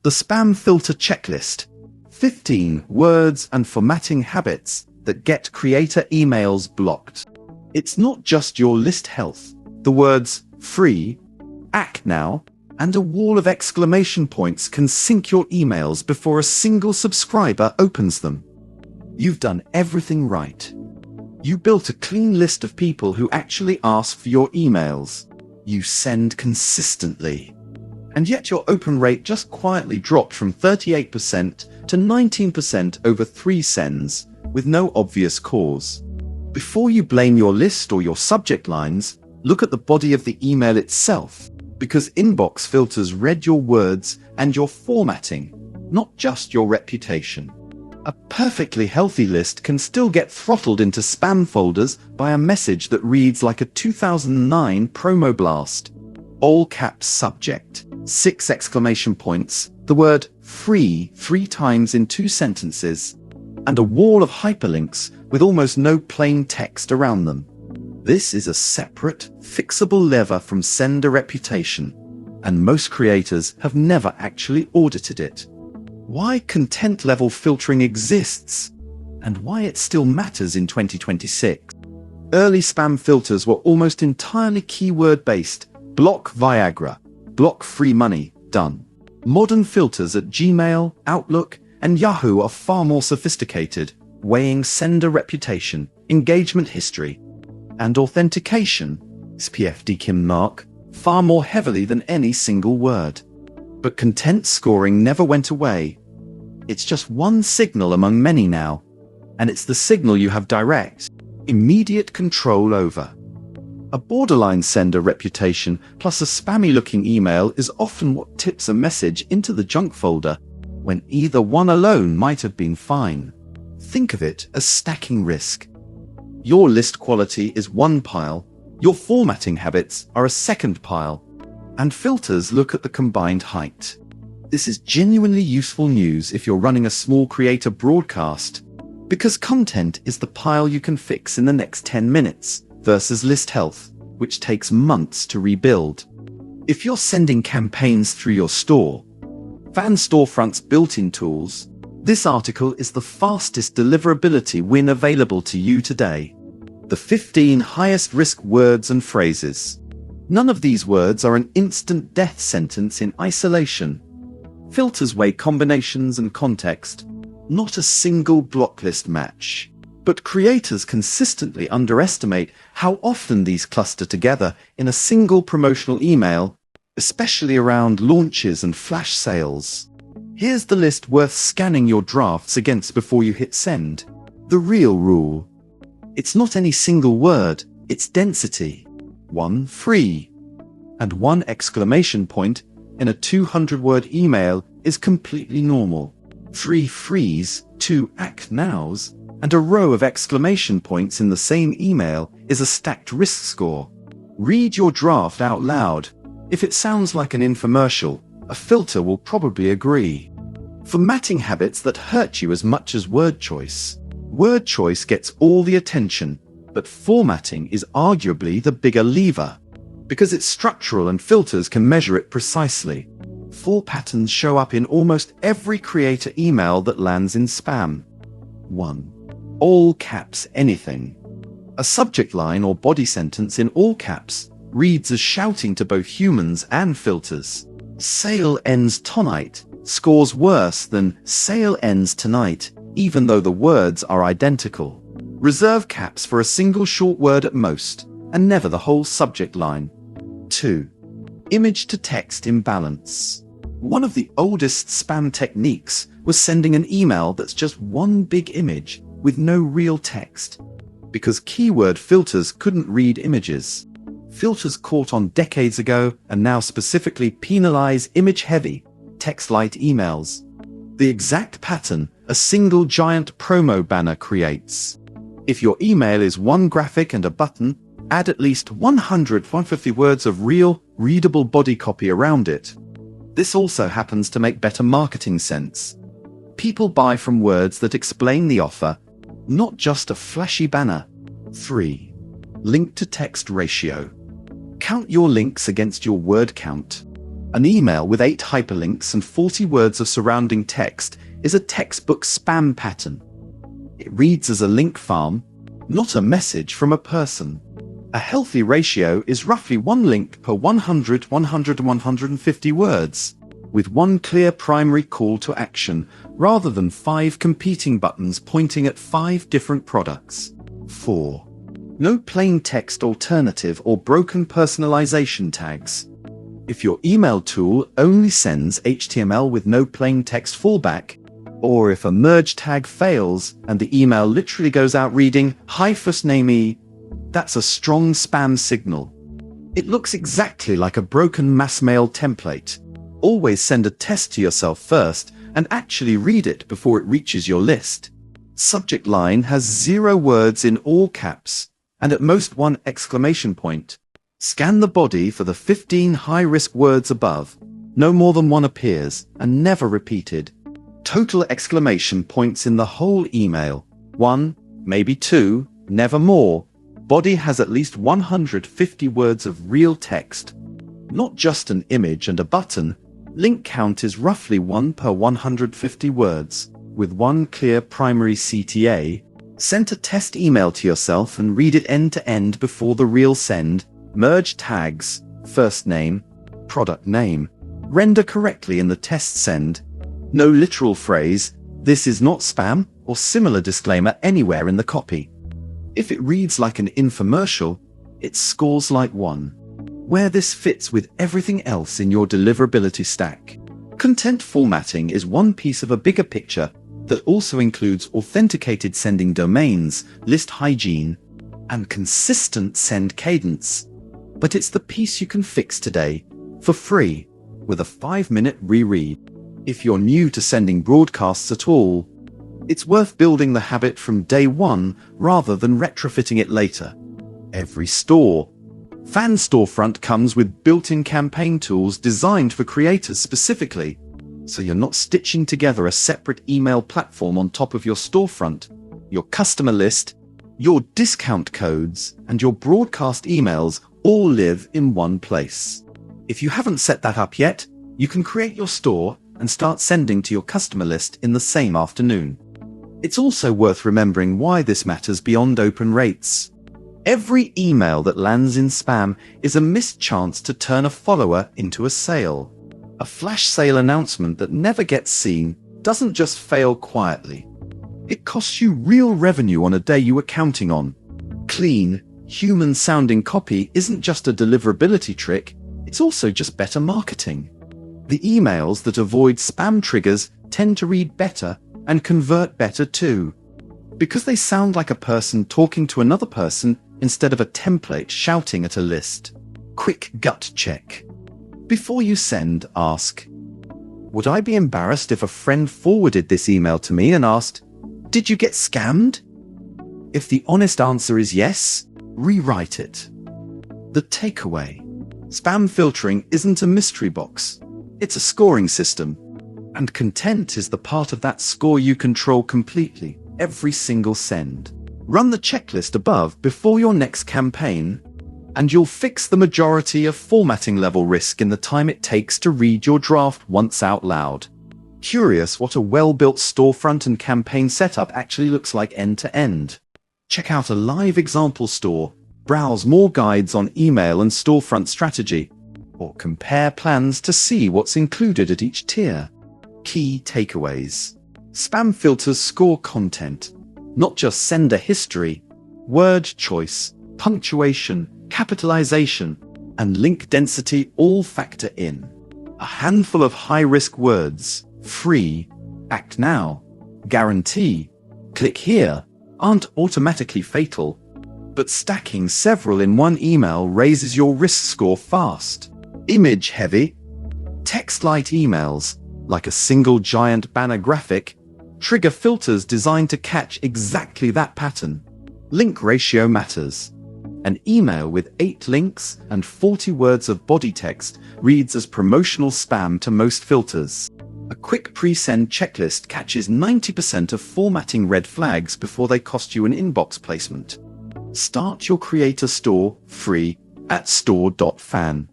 The spam filter checklist. 15 words and formatting habits that get creator emails blocked. It's not just your list health. The words free, act now, and a wall of exclamation points can sink your emails before a single subscriber opens them. You've done everything right. You built a clean list of people who actually ask for your emails. You send consistently. And yet your open rate just quietly dropped from 38% to 19% over 3 sends, with no obvious cause. Before you blame your list or your subject lines, look at the body of the email itself, because inbox filters read your words and your formatting, not just your reputation. A perfectly healthy list can still get throttled into spam folders by a message that reads like a 2009 promo blast. All caps subject, 6 exclamation points, the word free 3 times in 2 sentences, and a wall of hyperlinks with almost no plain text around them. This is a separate, fixable lever from sender reputation, and most creators have never actually audited it. Why content level filtering exists, and why it still matters in 2026. Early spam filters were almost entirely keyword-based. Block Viagra, block free money, done. Modern filters at Gmail, Outlook, and Yahoo are far more sophisticated, weighing sender reputation, engagement history, and authentication, SPF mark, far more heavily than any single word. But content scoring never went away. It's just one signal among many now, and it's the signal you have direct, immediate control over. A borderline sender reputation plus a spammy-looking email is often what tips a message into the junk folder, when either one alone might have been fine. Think of it as stacking risk. Your list quality is one pile, your formatting habits are a second pile, and filters look at the combined height. This is genuinely useful news if you're running a small creator broadcast, because content is the pile you can fix in the next 10 minutes, versus list health, which takes months to rebuild. If you're sending campaigns through your store.fan storefront's built-in tools, this article is the fastest deliverability win available to you today. The 15 highest risk words and phrases. None of these words are an instant death sentence in isolation. Filters weigh combinations and context, not a single blocklist match. But creators consistently underestimate how often these cluster together in a single promotional email, especially around launches and flash sales. Here's the list worth scanning your drafts against before you hit send. The real rule. It's not any single word, it's density. 1 free. And 1 exclamation point in a 200-word email is completely normal. 3 frees, 2 act nows, and a row of exclamation points in the same email is a stacked risk score. Read your draft out loud. If it sounds like an infomercial, a filter will probably agree. Formatting habits that hurt you as much as word choice. Word choice gets all the attention, but formatting is arguably the bigger lever, because it's structural and filters can measure it precisely. 4 patterns show up in almost every creator email that lands in spam. 1. All caps anything. A subject line or body sentence in all caps reads as shouting to both humans and filters. Sale ends tonight scores worse than sale ends tonight, even though the words are identical. Reserve caps for a single short word at most, and never the whole subject line. 2. Image to text imbalance. One of the oldest spam techniques was sending an email that's just one big image with no real text, because keyword filters couldn't read images. Filters caught on decades ago and now specifically penalize image-heavy, text-light emails. The exact pattern a single giant promo banner creates. If your email is one graphic and a button, add at least 150 words of real, readable body copy around it. This also happens to make better marketing sense. People buy from words that explain the offer, not just a flashy banner. 3. Link to text ratio. Count your links against your word count. An email with 8 hyperlinks and 40 words of surrounding text is a textbook spam pattern. It reads as a link farm, not a message from a person. A healthy ratio is roughly 1 link per 100, 150 words, with one clear primary call to action, rather than 5 competing buttons pointing at 5 different products. 4. No plain text alternative or broken personalization tags. If your email tool only sends HTML with no plain text fallback, or if a merge tag fails and the email literally goes out reading, "Hi first name E," that's a strong spam signal. It looks exactly like a broken mass mail template. Always send a test to yourself first and actually read it before it reaches your list. Subject line has 0 words in all caps, and at most 1 exclamation point. Scan the body for the 15 high-risk words above. No more than 1 appears, and never repeated. Total exclamation points in the whole email. 1, maybe 2, never more. Body has at least 150 words of real text. Not just an image and a button. Link count is roughly 1 per 150 words, with 1 clear primary CTA. Send a test email to yourself and read it end to end before the real send. Merge tags, first name, product name. Render correctly in the test send. No literal phrase, "This is not spam," or similar disclaimer anywhere in the copy. If it reads like an infomercial, it scores like 1. Where this fits with everything else in your deliverability stack. Content formatting is one piece of a bigger picture that also includes authenticated sending domains, list hygiene, and consistent send cadence. But it's the piece you can fix today, for free, with a 5-minute reread. If you're new to sending broadcasts at all, it's worth building the habit from day 1 rather than retrofitting it later. Every fan storefront comes with built-in campaign tools designed for creators specifically, so you're not stitching together a separate email platform on top of your storefront. Your customer list, your discount codes, and your broadcast emails all live in one place. If you haven't set that up yet, you can create your store and start sending to your customer list in the same afternoon. It's also worth remembering why this matters beyond open rates. Every email that lands in spam is a missed chance to turn a follower into a sale. A flash sale announcement that never gets seen doesn't just fail quietly. It costs you real revenue on a day you were counting on. Clean, human-sounding copy isn't just a deliverability trick, it's also just better marketing. The emails that avoid spam triggers tend to read better and convert better too, because they sound like a person talking to another person instead of a template shouting at a list. Quick gut check. Before you send, ask, would I be embarrassed if a friend forwarded this email to me and asked, "Did you get scammed?" If the honest answer is yes, rewrite it. The takeaway. Spam filtering isn't a mystery box. It's a scoring system. And content is the part of that score you control completely, every single send. Run the checklist above before your next campaign, and you'll fix the majority of formatting level risk in the time it takes to read your draft once out loud. Curious what a well-built storefront and campaign setup actually looks like end to end? Check out a live example store, browse more guides on email and storefront strategy, or compare plans to see what's included at each tier. Key takeaways. Spam filters score content, not just sender history. Word choice, punctuation, capitalization, and link density all factor in. A handful of high-risk words, free, act now, guarantee, click here, aren't automatically fatal, but stacking several in one email raises your risk score fast. Image-heavy, text-light emails, like a single giant banner graphic, trigger filters designed to catch exactly that pattern. Link ratio matters. An email with 8 links and 40 words of body text reads as promotional spam to most filters. A quick pre-send checklist catches 90% of formatting red flags before they cost you an inbox placement. Start your creator store free at store.fan.